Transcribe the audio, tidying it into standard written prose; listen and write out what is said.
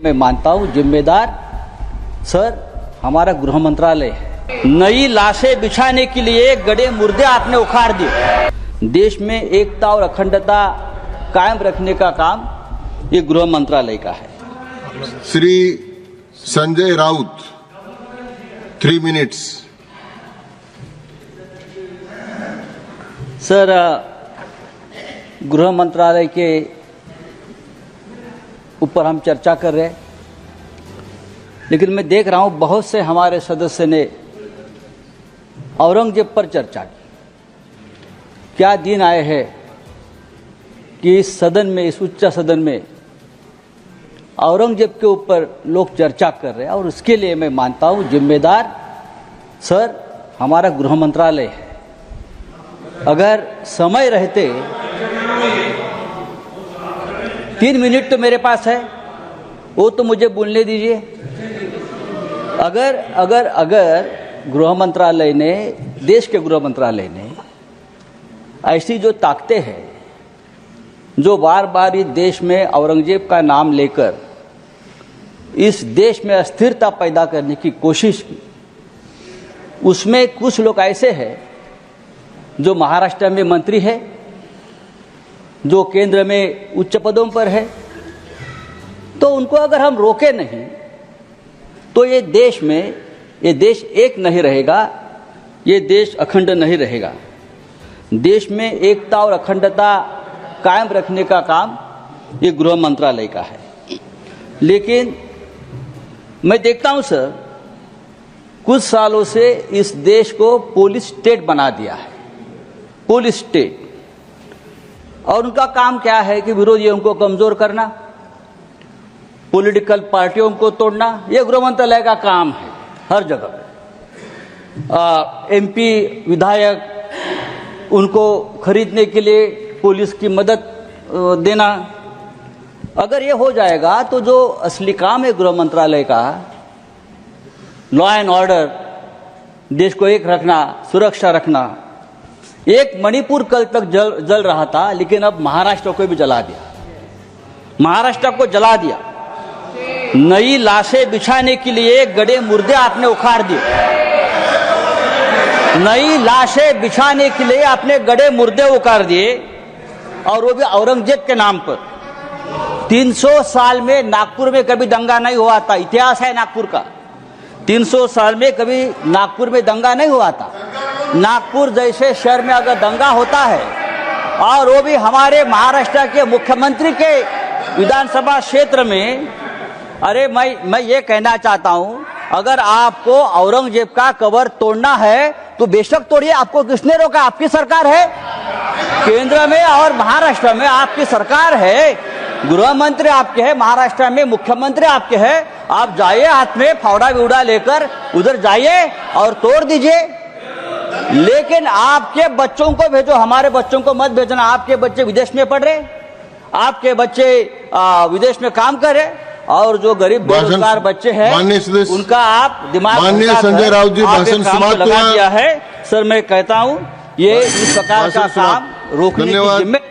मैं मानता हूँ जिम्मेदार सर हमारा गृह मंत्रालय है। नई लाशें बिछाने के लिए गड़े मुर्दे आपने उखाड़ दिए। देश में एकता और अखंडता कायम रखने का काम ये गृह मंत्रालय का है। श्री संजय राउत 3 मिनट्स। सर गृह मंत्रालय के ऊपर हम चर्चा कर रहे हैं, लेकिन मैं देख रहा हूं बहुत से हमारे सदस्य ने औरंगजेब पर चर्चा की। क्या दिन आए हैं कि इस सदन में, इस उच्च सदन में औरंगजेब के ऊपर लोग चर्चा कर रहे हैं, और उसके लिए मैं मानता हूं जिम्मेदार सर हमारा गृह मंत्रालय है। अगर समय रहते 3 मिनट तो मेरे पास है, वो तो मुझे बोलने दीजिए। अगर गृह मंत्रालय ने, देश के गृह मंत्रालय ने ऐसी जो ताकतें हैं, जो बार बार इस देश में औरंगजेब का नाम लेकर इस देश में अस्थिरता पैदा करने की कोशिश की, उसमें कुछ लोग ऐसे हैं जो महाराष्ट्र में मंत्री है, जो केंद्र में उच्च पदों पर है, तो उनको अगर हम रोके नहीं तो ये देश एक नहीं रहेगा, ये देश अखंड नहीं रहेगा। देश में एकता और अखंडता कायम रखने का काम ये गृह मंत्रालय का है। लेकिन मैं देखता हूं सर, कुछ सालों से इस देश को पुलिस स्टेट बना दिया है, पुलिस स्टेट। और उनका काम क्या है कि विरोधियों को कमजोर करना, पॉलिटिकल पार्टियों को तोड़ना, यह गृह मंत्रालय का काम है हर जगह। एमपी विधायक उनको खरीदने के लिए पुलिस की मदद देना। अगर ये हो जाएगा तो जो असली काम है गृह मंत्रालय का, लॉ एंड ऑर्डर, देश को एक रखना, सुरक्षा रखना। एक मणिपुर कल तक जल रहा था, लेकिन अब महाराष्ट्र को भी जला दिया, महाराष्ट्र को जला दिया। नई लाशें बिछाने के लिए गड़े मुर्दे आपने उखाड़ दिए। नई लाशें बिछाने के लिए आपने गड़े मुर्दे उखाड़ दिए, और वो भी औरंगजेब के नाम पर। 300 साल में नागपुर में कभी दंगा नहीं हुआ था, इतिहास है नागपुर का। 300 साल में कभी नागपुर में दंगा नहीं हुआ था। नागपुर जैसे शहर में अगर दंगा होता है, और वो भी हमारे महाराष्ट्र के मुख्यमंत्री के विधानसभा क्षेत्र में, अरे मैं ये कहना चाहता हूं, अगर आपको औरंगजेब का कबर तोड़ना है तो बेशक तोड़िए। आपको किसने रोका? आपकी सरकार है, केंद्र में और महाराष्ट्र में आपकी सरकार है, गृह मंत्री आपके हैं, महाराष्ट्र में मुख्यमंत्री आपके हैं। आप जाइए, हाथ में फावड़ा विवड़ा लेकर उधर जाइए और तोड़ दीजिए। लेकिन आपके बच्चों को भेजो, हमारे बच्चों को मत भेजना। आपके बच्चे विदेश में पढ़ रहे, आपके बच्चे विदेश में काम कर रहे, और जो गरीब बेरोजगार बच्चे हैं उनका आप दिमाग संजय राउत जी भाषण समाप्त लगा दिया है। सर मैं कहता हूं ये इस प्रकार का काम रोकने की जिम्मेदारी